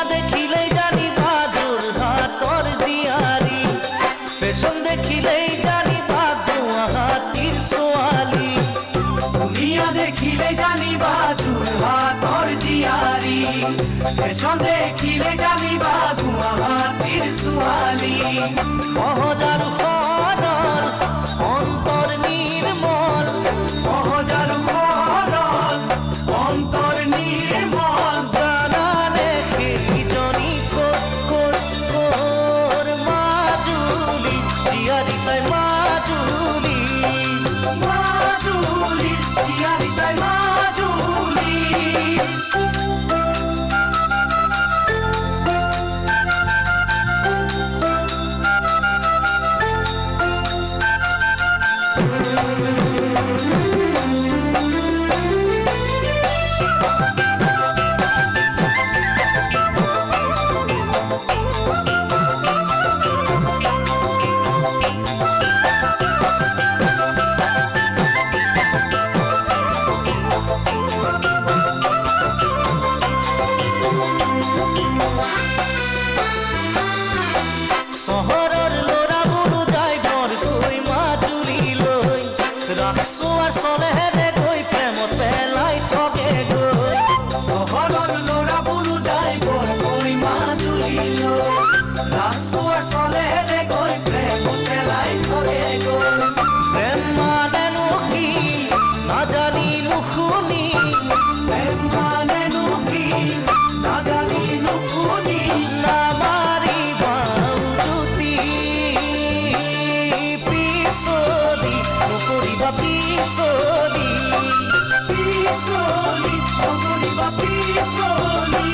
দেখিলেই জানি বাদুর হাতর জিয়ারি ফ্যাশন দেখিলেই জানি বাদু হাতির সোয়ালি দুনিয়া দেখিলে জানি বাদুর হাতর জিয়ারি ফ্যাশন দেখিলে জানি বাদু হাতির সোয়ালি মহজারু খরল অন্তর নির্মল মহজারু খরল অন্তর নির্মল জানা রেখে জনি কোর মাজুলি জিয়ারি তাই মাজুলি মাজুলি জিয়ারি তাই মাজুলি শহরের লোরা বুড়ু যাই বর কই মাজুলি লই রাখছো আর চলে রে কই প্রেমত পেলাই ঠগে গই শহরর লোরা বুড়ু যাই বর কই মাজুলি রাসো আসলে রে কই প্রেম খেলাই ধরে গো প্রেম মানে নুকি না জানি মুখুনি প্রেম মানে নুকি না জানি নুকুনি না মারি বাউজুতি পিসলি নকরিবা পিসলি পিসলি অগরিবা পিসলি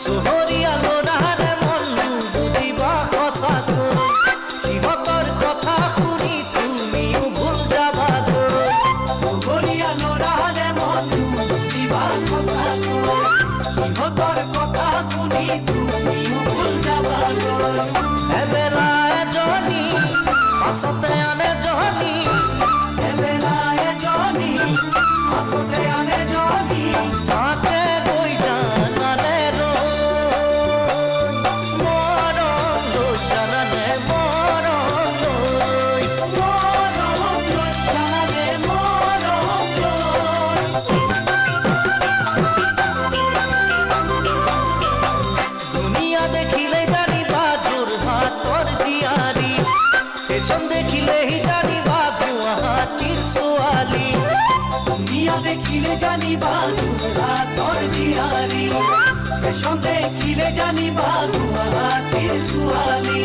সোহরিয়া লোরারে মল্লু বুঝিবা খসা কই কিহতর কথা শুনি তুমিও ভুল যাবা গই সুগরিয়া লোরারে মধু দিবা খসা গো ইহতর কথা শুনি তুমিও ভুল যাবা গো এবেলা এজনী পাছতে আনে জনী এবেলায় জনি আসতে আনে জনি তাকে গই জানালে রই মরণ লই জানালে মরণ লই মরম জানালে মরম দুনিয়া দেখিলে জানি বাদুর হাতর জিয়ারি ফ্যাশন দেখিলেই জানি বাদু হাতির সোয়ালি দুনিয়া দেখিলে জানি বাদু হাতর জিয়ারি ফ্যাশন দেখিলে জানি বাদু হাতির সোয়ালি